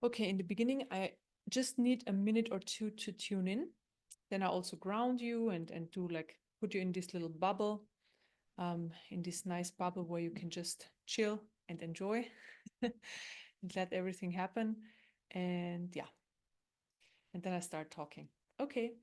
Okay, in the beginning, I just need a minute or two to tune in. Then I also ground you and do like put you in this little bubble, in this nice bubble where you can just chill and enjoy and let everything happen. And yeah, and then I start talking. Okay.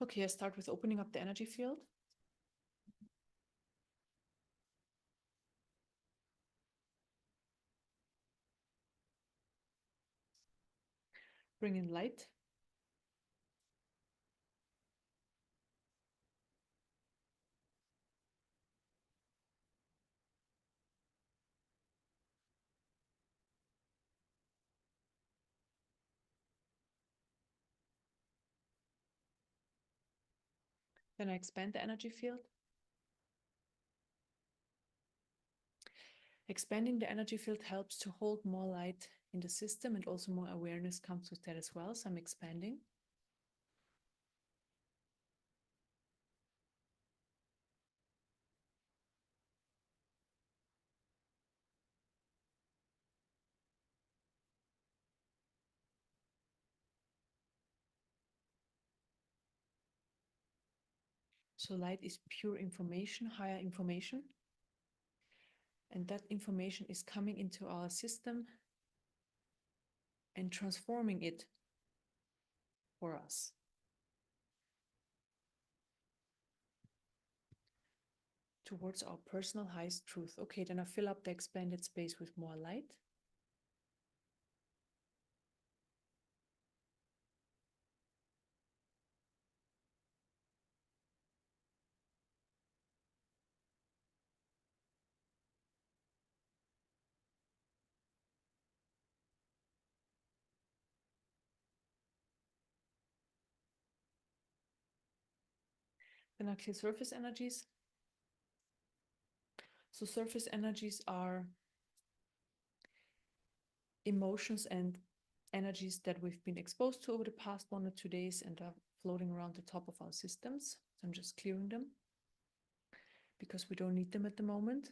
Okay, I start with opening up the energy field. Bring in light. Then I expand the energy field. Expanding the energy field helps to hold more light in the system, and also more awareness comes with that as well. So I'm expanding. So light is pure information, higher information. And that information is coming into our system and transforming it for us. Towards our personal highest truth. Okay, then I fill up the expanded space with more light. Then I clear surface energies. So surface energies are emotions and energies that we've been exposed to over the past 1 or 2 days and are floating around the top of our systems. So I'm just clearing them because we don't need them at the moment.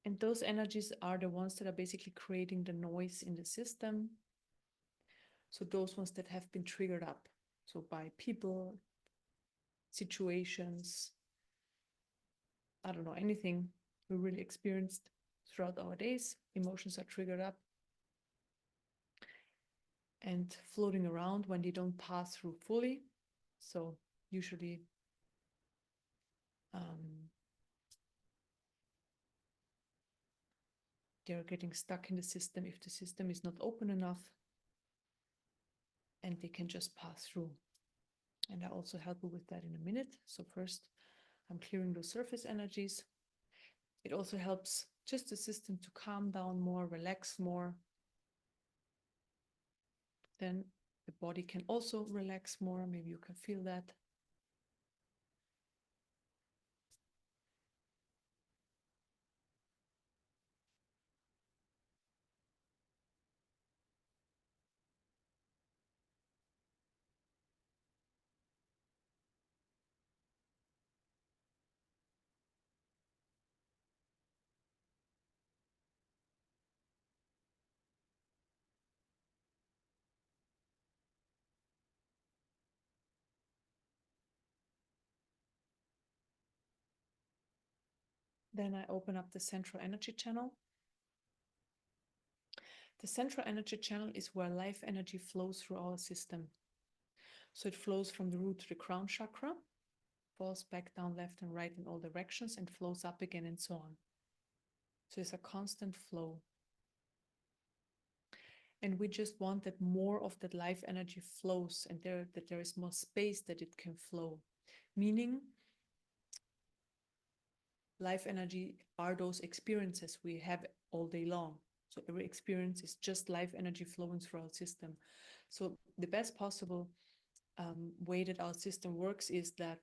And those energies are the ones that are basically creating the noise in the system. So those ones that have been triggered up. So by people, situations, I don't know, anything we really experienced throughout our days. Emotions are triggered up and floating around when they don't pass through fully. So usually they're getting stuck in the system if the system is not open enough, and they can just pass through. And I also help you with that in a minute. So first I'm clearing those surface energies. It also helps just the system to calm down more, relax more. Then the body can also relax more. Maybe you can feel that. Then I open up the central energy channel. The central energy channel is where life energy flows through our system. So it flows from the root to the crown chakra, falls back down left and right in all directions, and flows up again, and so on. So it's a constant flow. And we just want that more of that life energy flows, and that there is more space that it can flow. Meaning, life energy are those experiences we have all day long. So every experience is just life energy flowing through our system. So the best possible way that our system works is that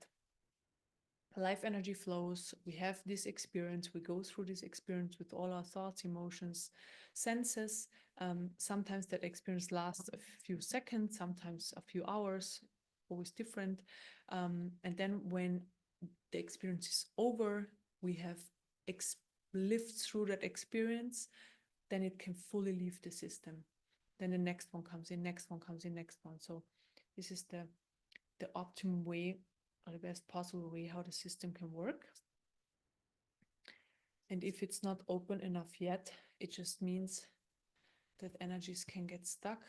life energy flows. We have this experience. We go through this experience with all our thoughts, emotions, senses. Sometimes that experience lasts a few seconds, sometimes a few hours, always different. And then when the experience is over, we have lived through that experience, then it can fully leave the system. Then the next one comes in, next one comes in, next one. So this is the optimum way, or the best possible way, how the system can work. And if it's not open enough yet, it just means that energies can get stuck.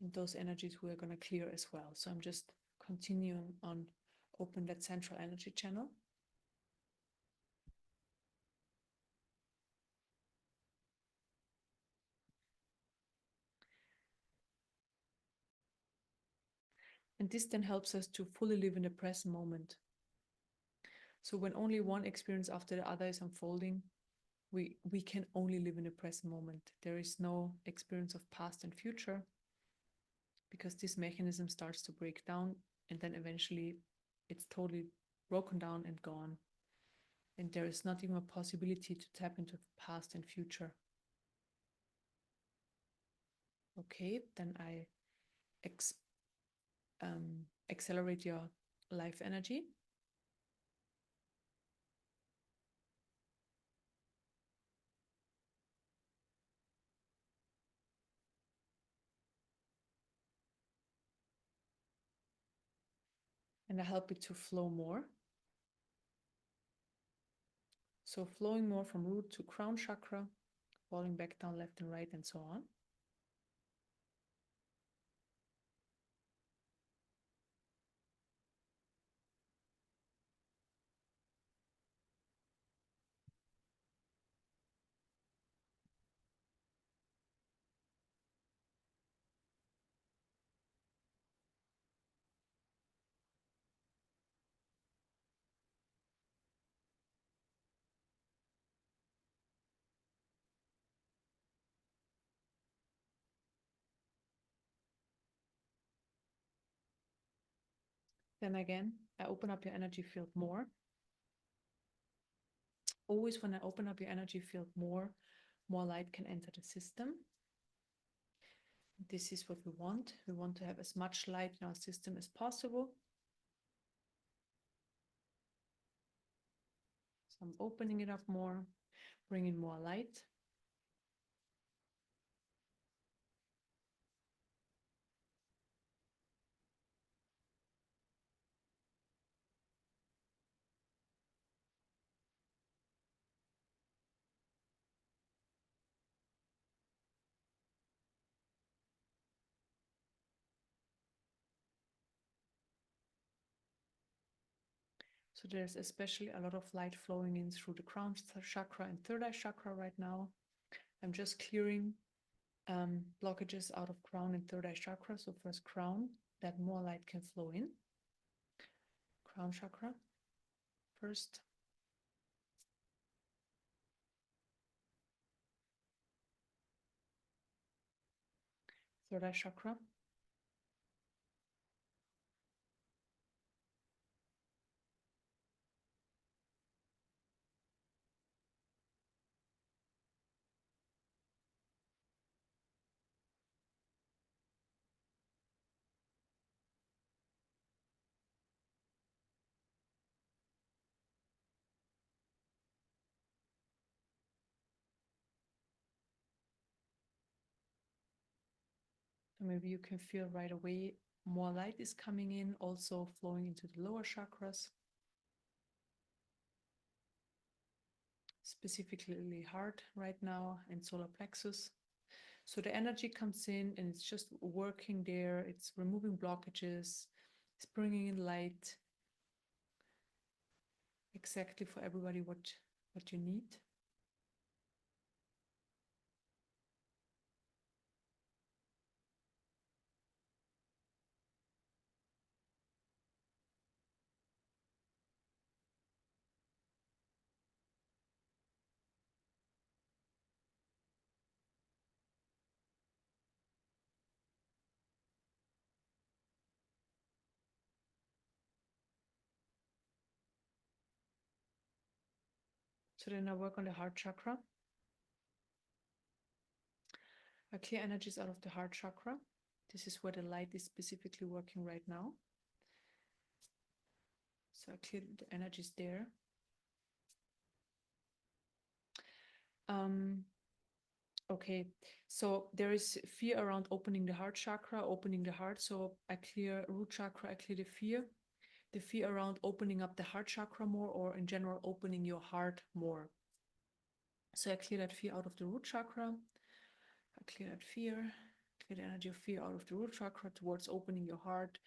And those energies we are going to clear as well. So I'm just continuing on open that central energy channel. And this then helps us to fully live in the present moment. So when only one experience after the other is unfolding, we can only live in the present moment. There is no experience of past and future, because this mechanism starts to break down, and then eventually it's totally broken down and gone. And there is not even a possibility to tap into the past and future. Okay, then I accelerate your life energy. And I help it to flow more. So flowing more from root to crown chakra, falling back down left and right, and so on. Then again, I open up your energy field more. Always when I open up your energy field more light can enter the system. This is what we want. We want to have as much light in our system as possible. So I'm opening it up more, bringing more light. So there's especially a lot of light flowing in through the crown chakra and third eye chakra right now. I'm just clearing blockages out of crown and third eye chakra. So first crown, that more light can flow in. Crown chakra first. Third eye chakra. So maybe you can feel right away more light is coming in, also flowing into the lower chakras. specifically heart right now and solar plexus. So the energy comes in and it's just working there. It's removing blockages. It's bringing in light exactly for everybody what you need. So then I work on the heart chakra. I clear energies out of the heart chakra. This is where the light is specifically working right now. So I clear the energies there. Okay, so there is fear around opening the heart chakra, opening the heart. So I clear root chakra, I clear the fear around opening up the heart chakra more, or in general, opening your heart more. So I clear that fear out of the root chakra. I clear that fear, clear the energy of fear out of the root chakra towards opening your heart.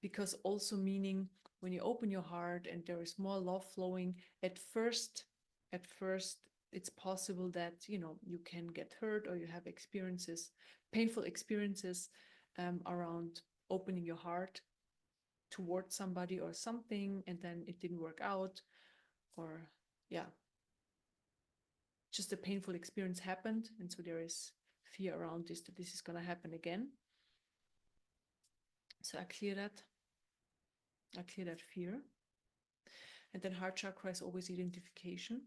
Because also meaning when you open your heart and there is more love flowing, at first it's possible that you can get hurt or you have experiences, painful experiences around opening your heart towards somebody or something, and then it didn't work out, or yeah, just a painful experience happened, and so there is fear around this, that this is going to happen again. So I clear that fear. And then heart chakra is always identification.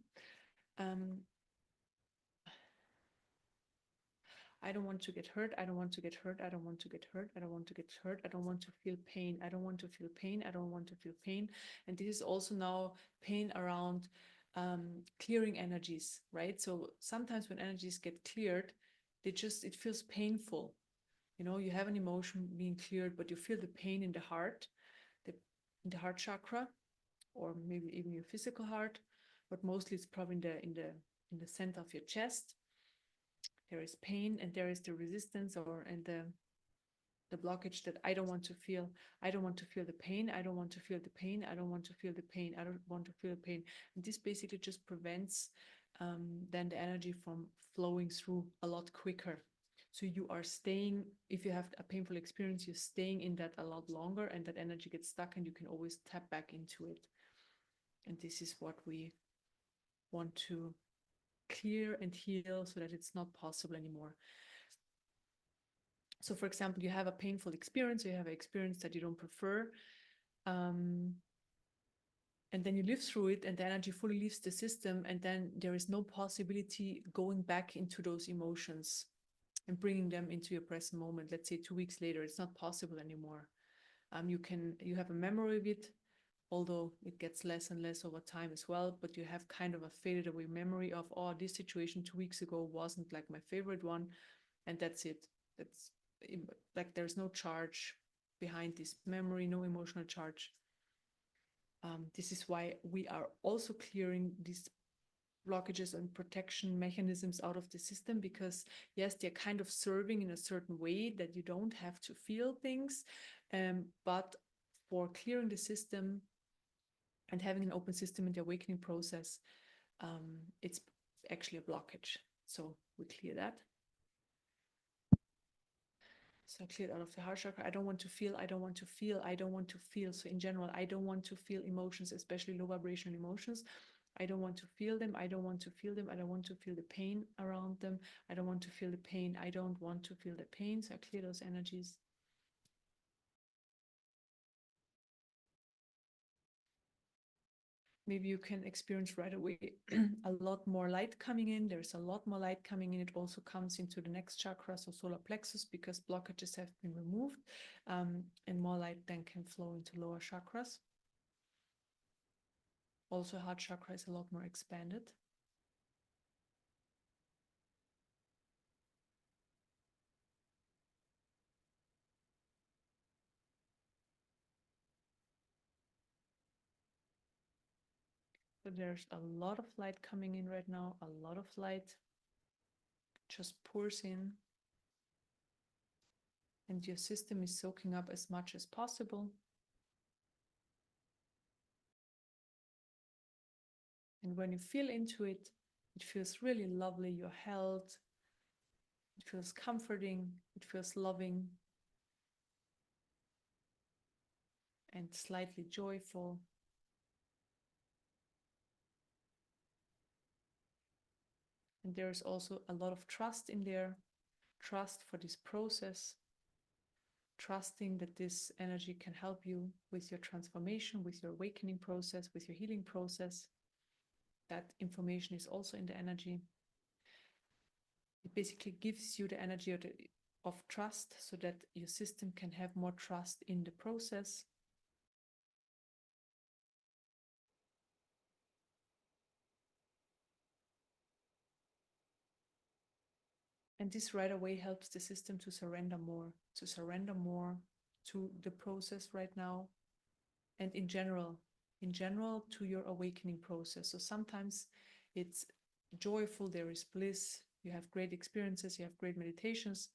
I don't want to get hurt. I don't want to get hurt. I don't want to get hurt. I don't want to get hurt. I don't want to feel pain. I don't want to feel pain. I don't want to feel pain. And this is also now pain around clearing energies, right? So sometimes when energies get cleared, it feels painful. You have an emotion being cleared, but you feel the pain in the heart, in the heart chakra, or maybe even your physical heart, but mostly it's probably in the center of your chest. There is pain and there is the resistance and the blockage that I don't want to feel. I don't want to feel the pain. I don't want to feel the pain. I don't want to feel the pain. I don't want to feel the pain. And this basically just prevents then the energy from flowing through a lot quicker. So you are staying, if you have a painful experience, you're staying in that a lot longer, and that energy gets stuck and you can always tap back into it. And this is what we want to clear and heal so that it's not possible anymore. So for example, you have a painful experience, or you have an experience that you don't prefer, and then you live through it and the energy fully leaves the system, and then there is no possibility going back into those emotions and bringing them into your present moment. Let's say 2 weeks later, it's not possible anymore. You have a memory of it, although it gets less and less over time as well, but you have kind of a faded away memory of, oh, this situation 2 weeks ago wasn't like my favorite one, and that's it. That's like there's no charge behind this memory, no emotional charge. This is why we are also clearing these blockages and protection mechanisms out of the system, because yes, they're kind of serving in a certain way that you don't have to feel things, but for clearing the system and having an open system in the awakening process, it's actually a blockage. So we clear that. So I cleared out of the heart chakra. I don't want to feel, I don't want to feel, I don't want to feel. So in general, I don't want to feel emotions, especially low vibrational emotions. I don't want to feel them. I don't want to feel them. I don't want to feel the pain around them. I don't want to feel the pain. I don't want to feel the pain. So I clear those energies. Maybe you can experience right away a lot more light coming in. There's a lot more light coming in. It also comes into the next chakra, so solar plexus, because blockages have been removed, and more light then can flow into lower chakras. Also, heart chakra is a lot more expanded. So there's a lot of light coming in right now, a lot of light just pours in, and your system is soaking up as much as possible. And when you feel into it, it feels really lovely. You're held, it feels comforting, it feels loving, and slightly joyful. And there's also a lot of trust in there, trust for this process, trusting that this energy can help you with your transformation, with your awakening process, with your healing process. That information is also in the energy. It basically gives you the energy of trust so that your system can have more trust in the process. And this right away helps the system to surrender more to the process right now, and in general to your awakening process. So sometimes it's joyful, there is bliss, you have great experiences, you have great meditations,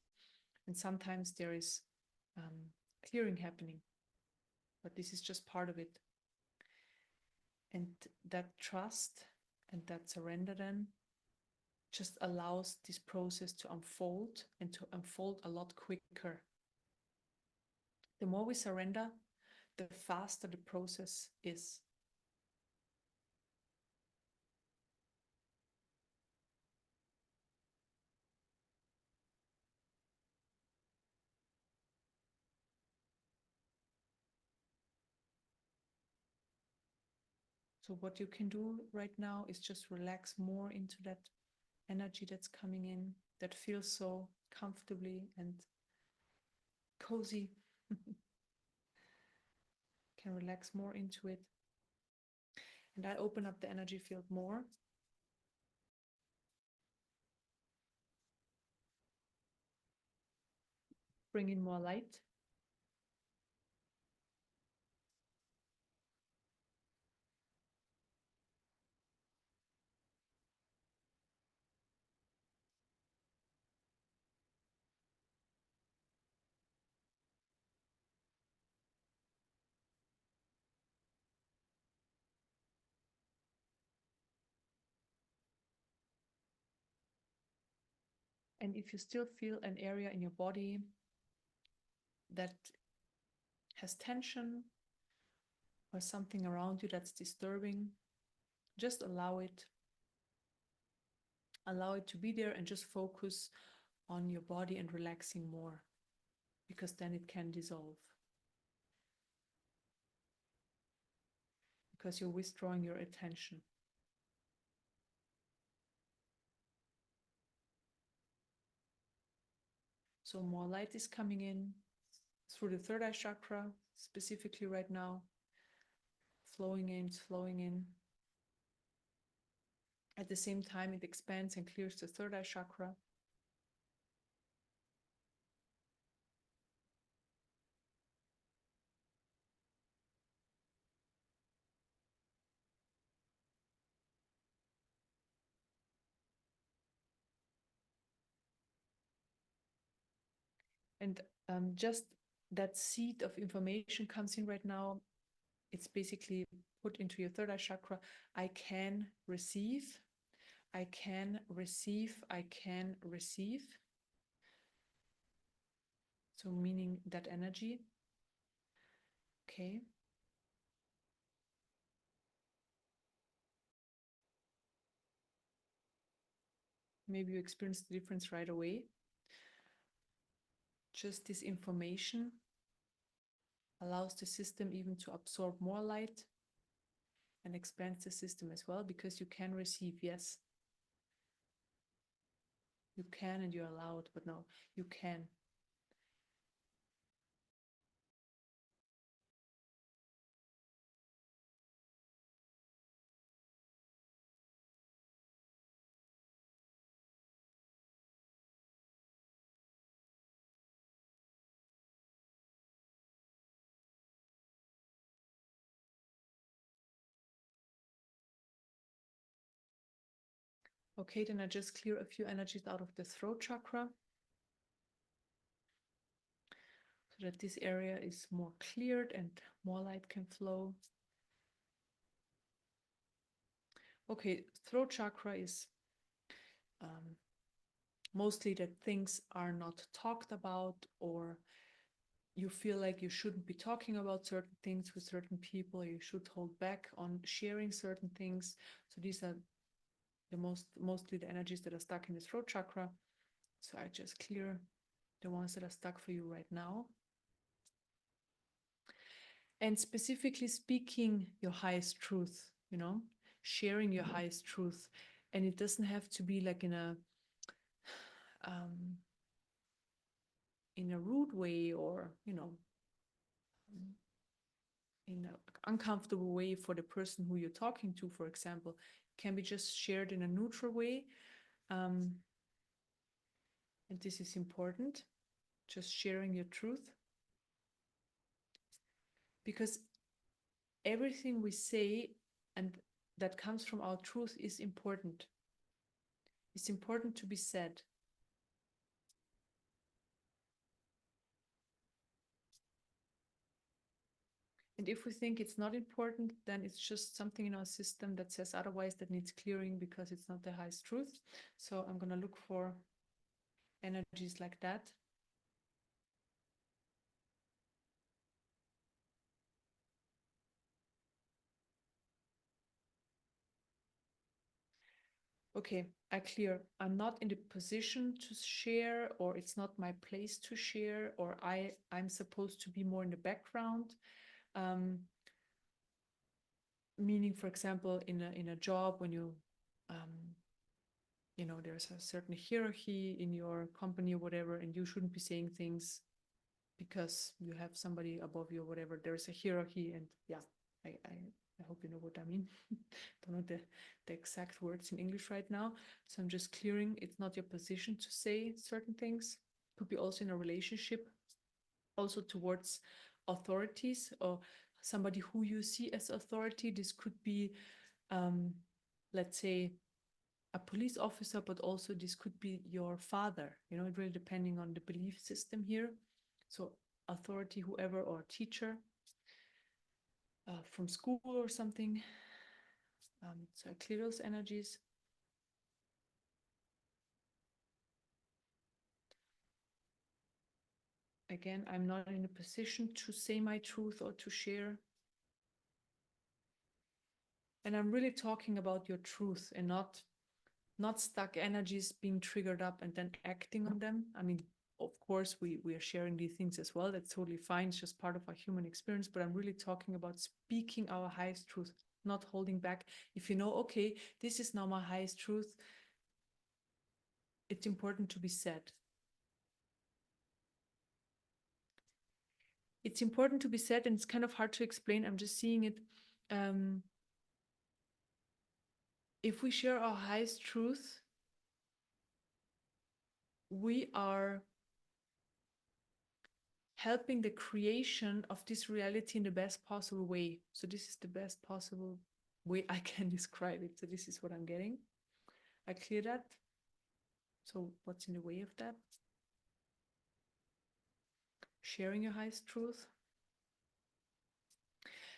and sometimes there is clearing happening, but this is just part of it. And that trust and that surrender then just allows this process to unfold, and to unfold a lot quicker. The more we surrender, the faster the process is. So what you can do right now is just relax more into that energy that's coming in, that feels so comfortably and cozy. Can relax more into it. And I open up the energy field more. Bring in more light. And if you still feel an area in your body that has tension or something around you that's disturbing, just allow it. Allow it to be there and just focus on your body and relaxing more, because then it can dissolve. Because you're withdrawing your attention. So more light is coming in through the third eye chakra, specifically right now, flowing in, flowing in. At the same time, it expands and clears the third eye chakra. And just that seed of information comes in right now. It's basically put into your third eye chakra. I can receive, I can receive, I can receive. So meaning that energy. Okay. Maybe you experience the difference right away. Just this information allows the system even to absorb more light and expands the system as well, because you can receive, yes. You can and you're allowed, but no, you can. Okay, then I just clear a few energies out of the throat chakra so that this area is more cleared and more light can flow. Okay, throat chakra is mostly that things are not talked about, or you feel like you shouldn't be talking about certain things with certain people, you should hold back on sharing certain things. So these are the mostly the energies that are stuck in the throat chakra. So I just clear the ones that are stuck for you right now. And specifically speaking your highest truth, sharing your highest truth. And it doesn't have to be like um, in a rude way, or in an uncomfortable way for the person who you're talking to, for example. It can be just shared in a neutral way. And this is important, just sharing your truth. Because everything we say and that comes from our truth is important. It's important to be said. And if we think it's not important, then it's just something in our system that says otherwise, that needs clearing because it's not the highest truth. So I'm going to look for energies like that. Okay, I clear. I'm not in the position to share, or it's not my place to share, or I'm supposed to be more in the background. Meaning, for example, in a job, when there's a certain hierarchy in your company or whatever, and you shouldn't be saying things because you have somebody above you or whatever. There's a hierarchy, and yeah, I hope you know what I mean. Don't know the exact words in English right now. So I'm just clearing. It's not your position to say certain things. Could be also in a relationship, also towards authorities or somebody who you see as authority. This could be, let's say, a police officer, but also this could be your father. It really depending on the belief system here. So authority, whoever, or teacher from school or something. So I clear those energies. Again, I'm not in a position to say my truth or to share. And I'm really talking about your truth, and not stuck energies being triggered up and then acting on them. I mean, of course, we are sharing these things as well. That's totally fine. It's just part of our human experience. But I'm really talking about speaking our highest truth, not holding back. If you know, okay, this is now my highest truth, it's important to be said. It's important to be said, and it's kind of hard to explain. I'm just seeing it. If we share our highest truth, we are helping the creation of this reality in the best possible way. So this is the best possible way I can describe it. So this is what I'm getting. I clear that. So what's in the way of that? Sharing your highest truth.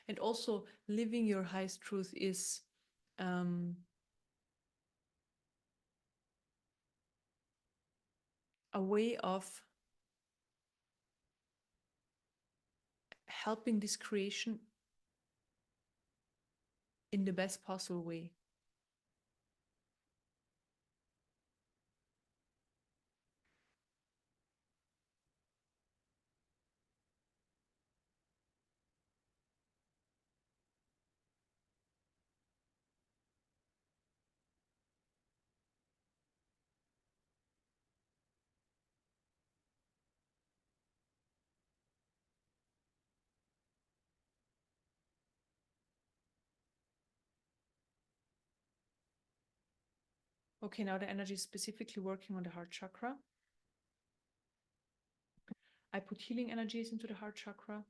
And also living your highest truth is a way of helping this creation in the best possible way. Okay, now the energy is specifically working on the heart chakra. I put healing energies into the heart chakra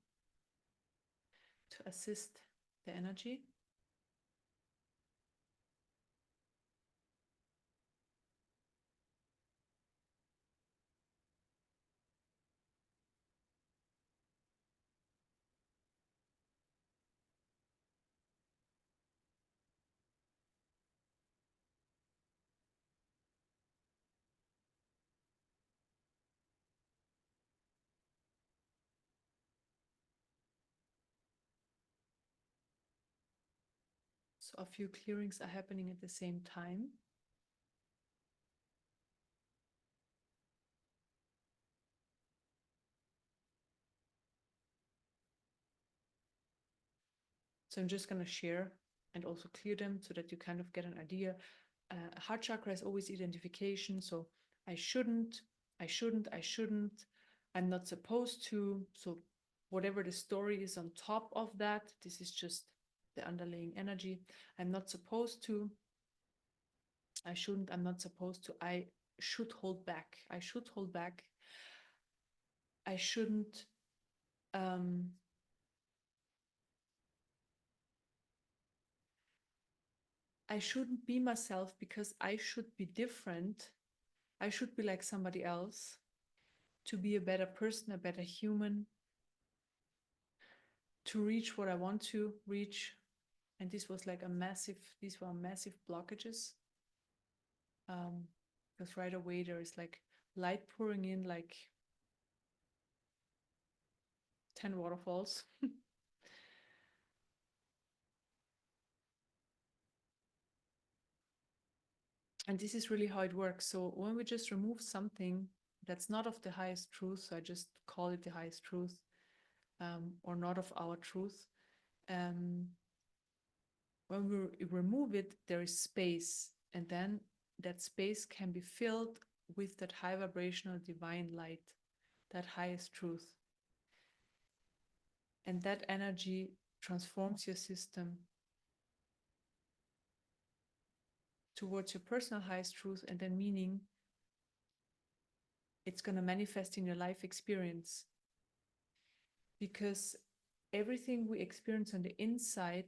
to assist the energy. So a few clearings are happening at the same time. So I'm just going to share and also clear them so that you kind of get an idea. Heart chakra is always identification. So I shouldn't, I shouldn't, I shouldn't, I'm not supposed to. So whatever the story is on top of that, this is just the underlying energy. I'm not supposed to, I shouldn't, I'm not supposed to, I should hold back. I should hold back. I shouldn't, um, I shouldn't be myself because I should be different. I should be like somebody else to be a better person, a better human, to reach what I want to reach. And this was like a massive, these were massive blockages. Because right away there is like light pouring in like 10 waterfalls. And this is really how it works. So when we just remove something that's not of the highest truth, so I just call it the highest truth, or not of our truth, um, when we remove it, there is space, and then that space can be filled with that high vibrational divine light, that highest truth. And that energy transforms your system towards your personal highest truth, and then meaning it's going to manifest in your life experience. Because everything we experience on the inside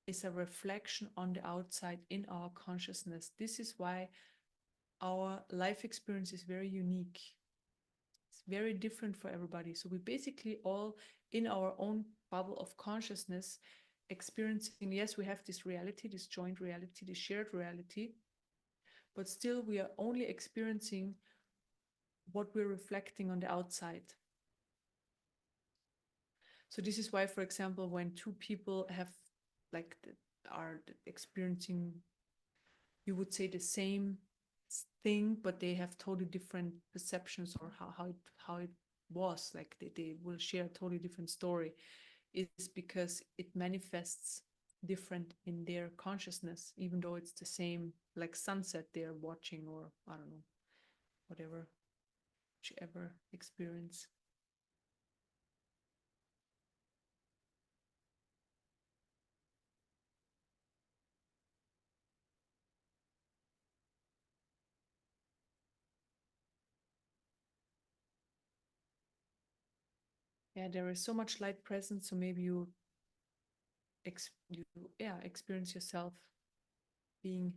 is a reflection on the outside in our consciousness. This is why our life experience is very unique. It's very different for everybody. So we basically all in our own bubble of consciousness experiencing, yes, we have this reality, this joint reality, this shared reality, but still we are only experiencing what we're reflecting on the outside. So this is why, for example, when two people have like are experiencing, you would say the same thing, but they have totally different perceptions, or how it was, like they will share a totally different story, is because it manifests different in their consciousness, even though it's the same, like sunset they're watching, or I don't know, whatever, whichever experience. Yeah, there is so much light present, so maybe you experience yourself being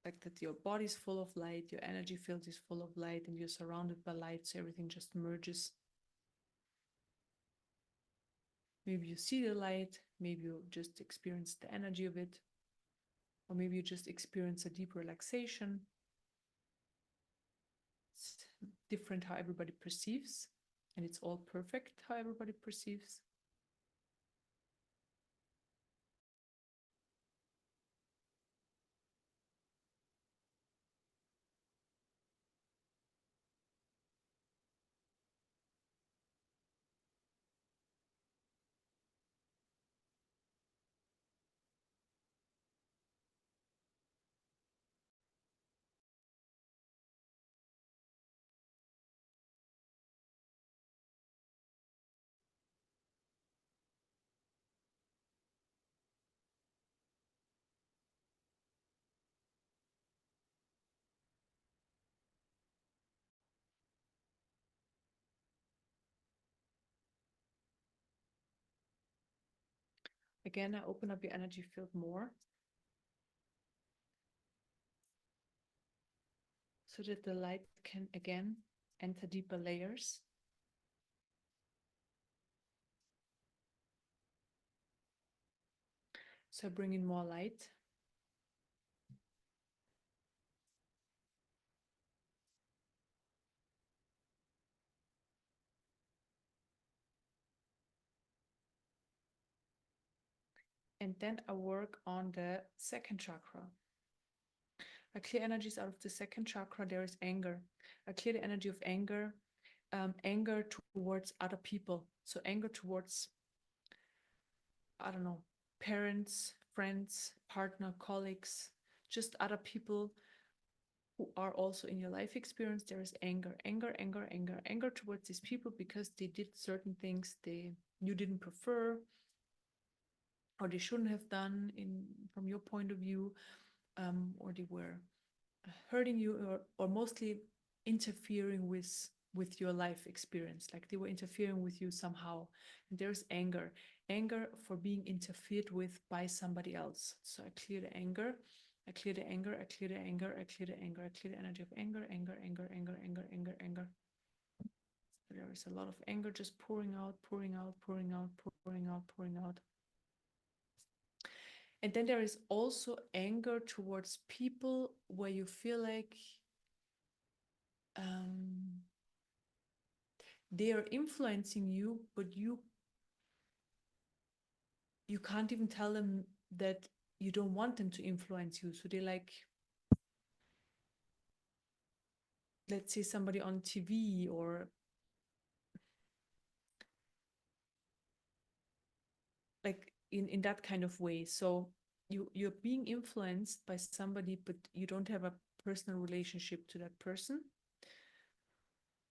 like that, your body's full of light, your energy field is full of light, and you're surrounded by light, so everything just merges. Maybe you see the light, maybe you just experience the energy of it, or maybe you just experience a deep relaxation. It's different how everybody perceives, and it's all perfect how everybody perceives. Again, I open up your energy field more, so that the light can again enter deeper layers. So bring in more light. And then I work on the second chakra. I clear energies out of the second chakra. There is anger. I clear the energy of anger, anger towards other people. So anger towards, I don't know, parents, friends, partner, colleagues, just other people who are also in your life experience. There is anger, anger, anger, anger, anger towards these people because they did certain things you didn't prefer, or they shouldn't have done in from your point of view, or they were hurting you, or mostly interfering with your life experience, like they were interfering with you somehow. And there's anger for being interfered with by somebody else. So I clear the anger, I clear the anger, I clear the anger, I clear the anger, I clear the energy of anger, anger, anger, anger, anger, anger, anger. There is a lot of anger just pouring out, pouring out, pouring out, pouring out, pouring out. And then there is also anger towards people where you feel like they are influencing you, but you can't even tell them that you don't want them to influence you. So they like, let's say somebody on TV, or like in that kind of way. So you're being influenced by somebody, but you don't have a personal relationship to that person.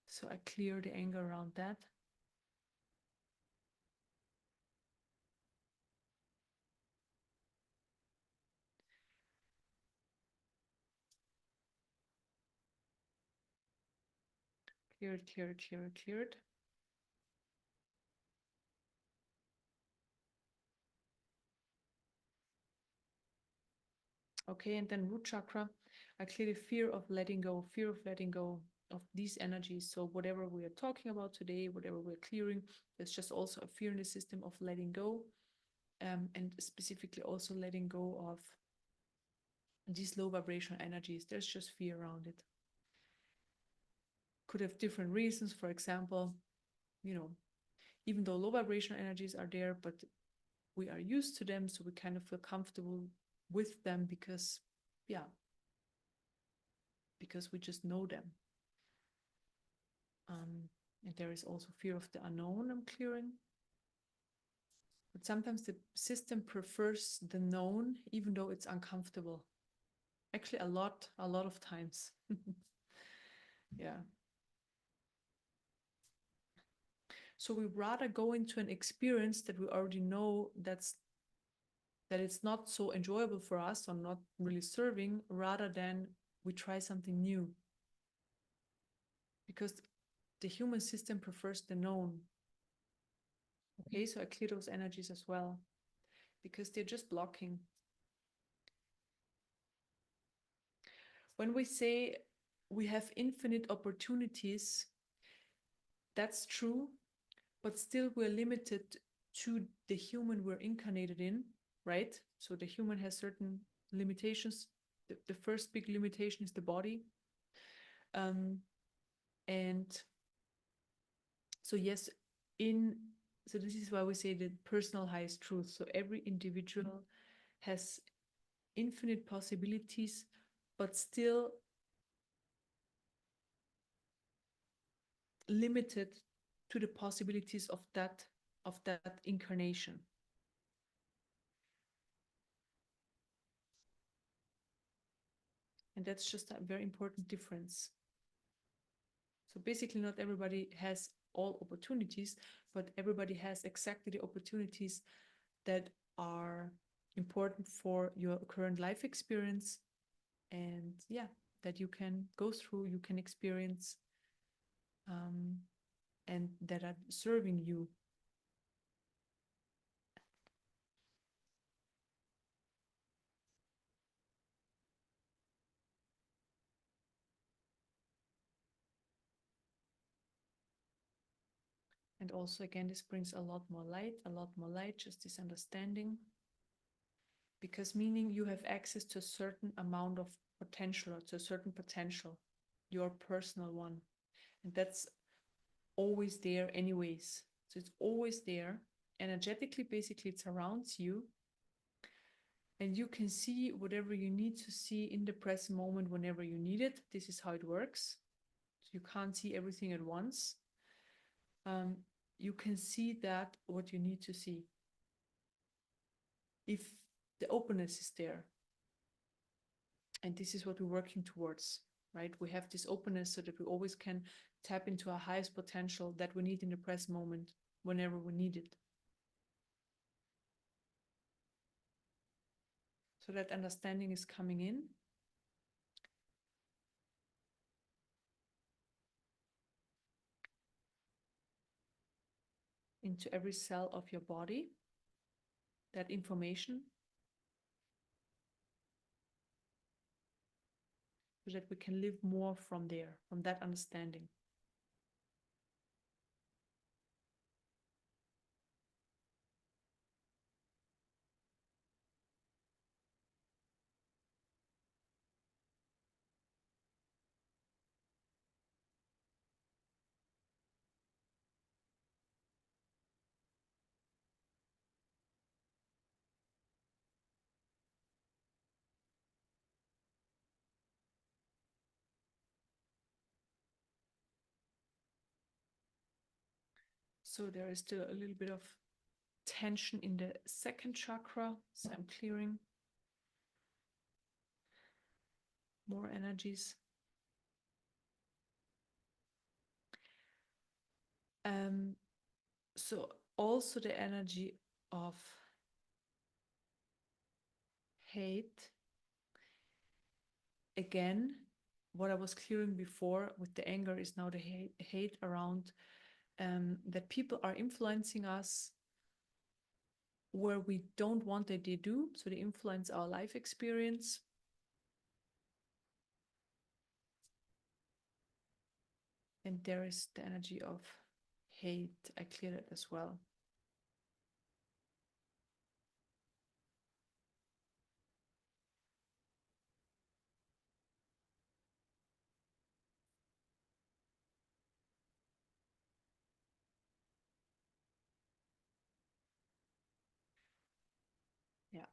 So I clear the anger around that. Clear it, clear it, clear it, clear it. Okay, and then root chakra, I clear the fear of letting go, fear of letting go of these energies. So whatever we are talking about today, whatever we're clearing, there's just also a fear in the system of letting go, and specifically also letting go of these low vibrational energies. There's just fear around it. Could have different reasons. For example, you know, even though low vibrational energies are there, but we are used to them, so we kind of feel comfortable with them because, yeah, because we just know them. And there is also fear of the unknown I'm clearing. But sometimes the system prefers the known, even though it's uncomfortable. Actually, a lot of times. Yeah. So we rather go into an experience that we already know that it's not so enjoyable for us or not really serving, rather than we try something new. Because the human system prefers the known. Okay, so I clear those energies as well, because they're just blocking. When we say we have infinite opportunities, that's true, but still we're limited to the human we're incarnated in, right? So the human has certain limitations. The first big limitation is the body. And so yes, so this is why we say the personal highest truth. So every individual has infinite possibilities, but still limited to the possibilities of that incarnation. And that's just a very important difference. So basically not everybody has all opportunities, but everybody has exactly the opportunities that are important for your current life experience, and yeah, that you can go through, you can experience, and that are serving you. And also, again, this brings a lot more light, just this understanding. Because meaning you have access to a certain amount of potential, or to a certain potential, your personal one. And that's always there anyways. So it's always there. Energetically, basically, it surrounds you. And you can see whatever you need to see in the present moment whenever you need it. This is how it works. So you can't see everything at once. You can see that what you need to see. If the openness is there, and this is what we're working towards, right? We have this openness so that we always can tap into our highest potential that we need in the present moment whenever we need it. So that understanding is coming in. Into every cell of your body, that information, so that we can live more from there, from that understanding. So there is still a little bit of tension in the second chakra, so I'm clearing more energies. So also the energy of hate. Again, what I was clearing before with the anger is now the hate around that people are influencing us where we don't want that they do. So they influence our life experience. And there is the energy of hate. I cleared it as well. Yeah.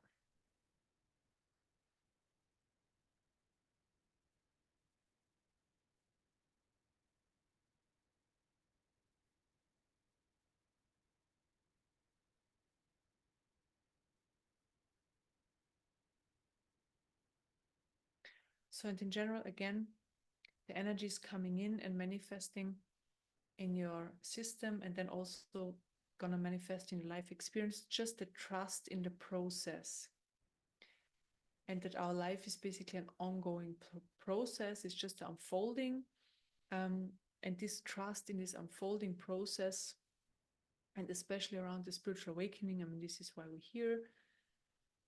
So, and in general, again, the energy is coming in and manifesting in your system, and then also gonna manifest in your life experience, just the trust in the process. And that our life is basically an ongoing process, it's just unfolding. And this trust in this unfolding process, and especially around the spiritual awakening, I mean, this is why we're here,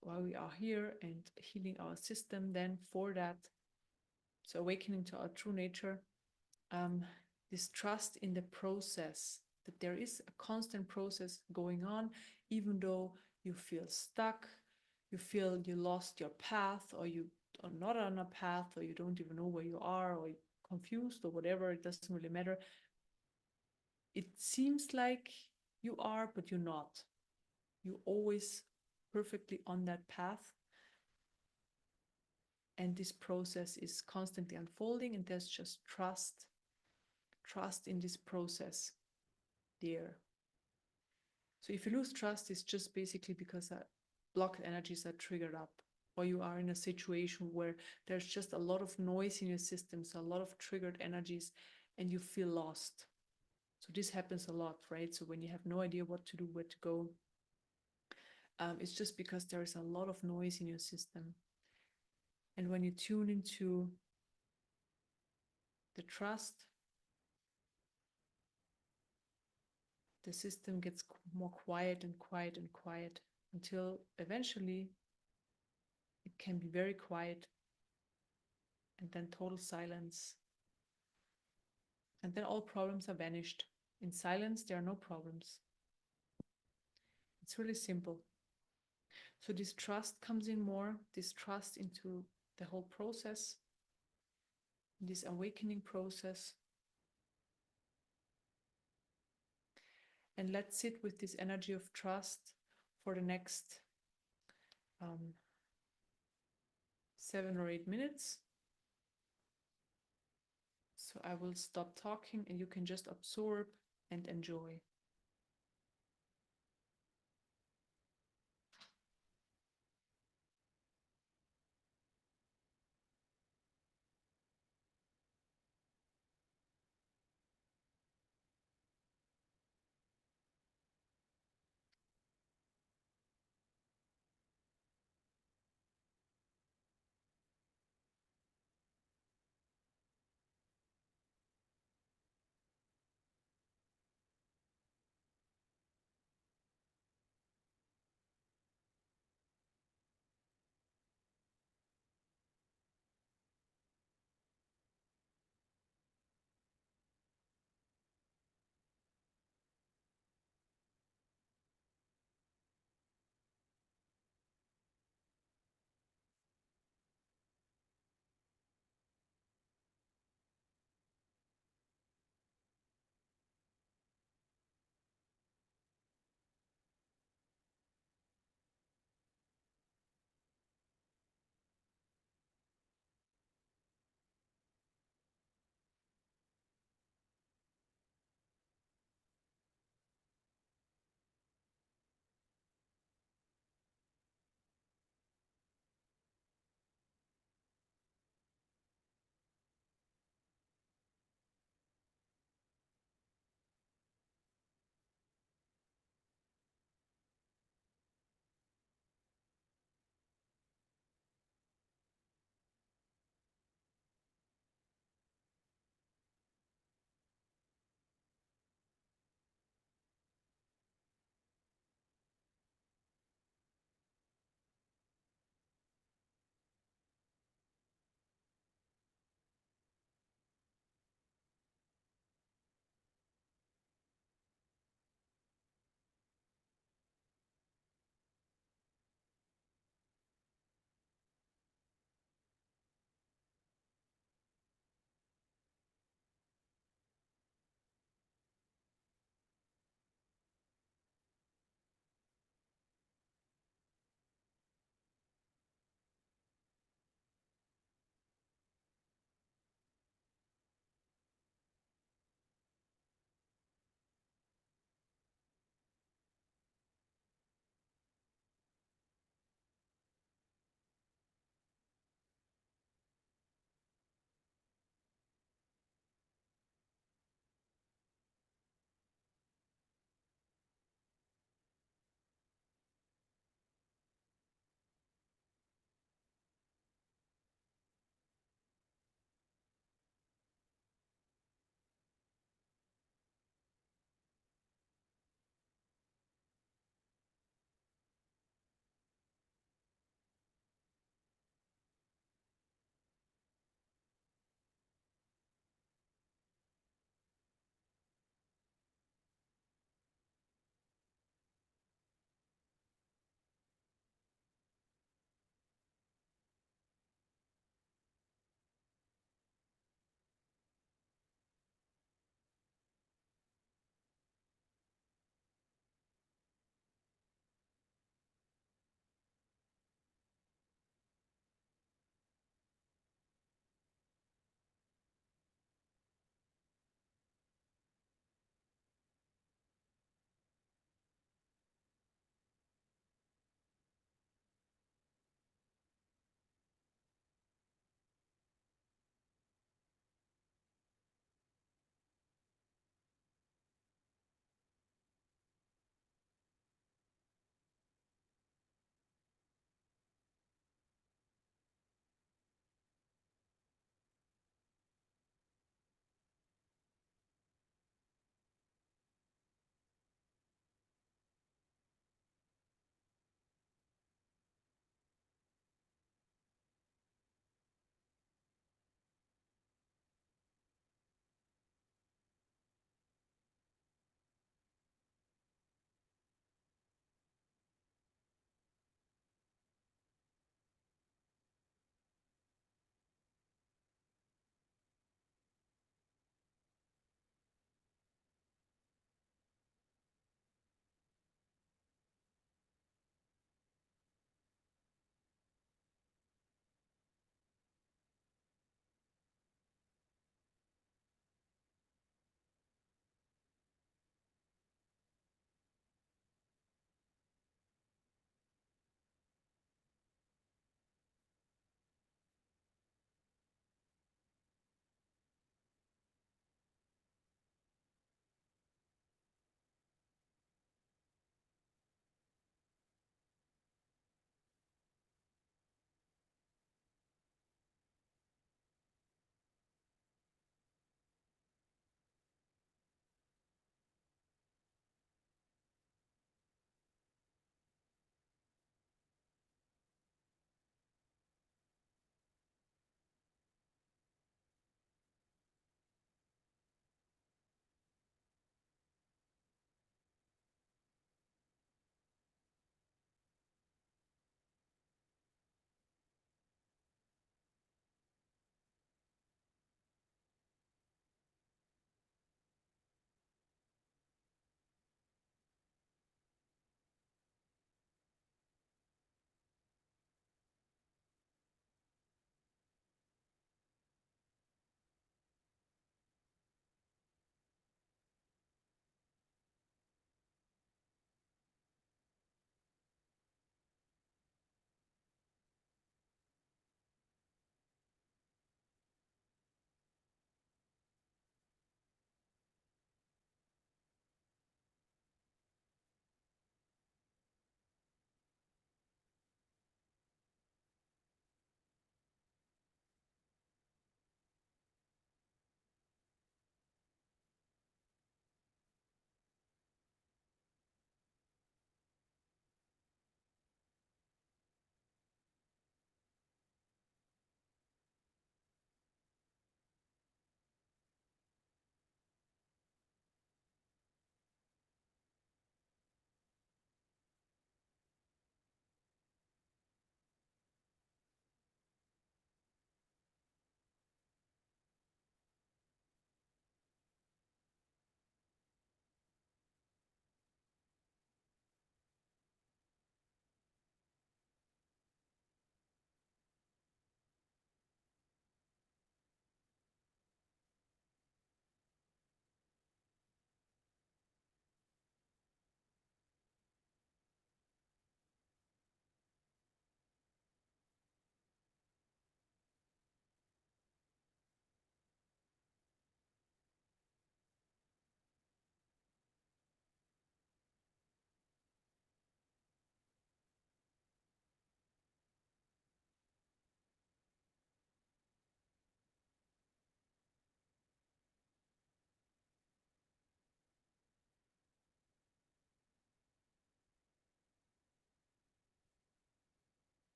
why we are here, and healing our system then for that. So awakening to our true nature, this trust in the process, that there is a constant process going on, even though you feel stuck, you feel you lost your path, or you are not on a path, or you don't even know where you are, or you're confused, or whatever, it doesn't really matter. It seems like you are, but you're not. You're always perfectly on that path. And this process is constantly unfolding, and there's just trust in this process there. So if you lose trust, it's just basically because blocked energies are triggered up, or you are in a situation where there's just a lot of noise in your system, so a lot of triggered energies, and you feel lost. So this happens a lot, right? So when you have no idea what to do, where to go, it's just because there is a lot of noise in your system. And when you tune into the trust, the system gets more quiet and quiet and quiet until eventually it can be very quiet, and then total silence. And then all problems are vanished. In silence, there are no problems. It's really simple. So this trust comes in more, this trust into the whole process, this awakening process. And let's sit with this energy of trust for the next 7 or 8 minutes. So I will stop talking and you can just absorb and enjoy.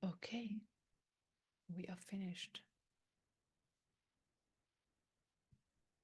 Okay, we are finished.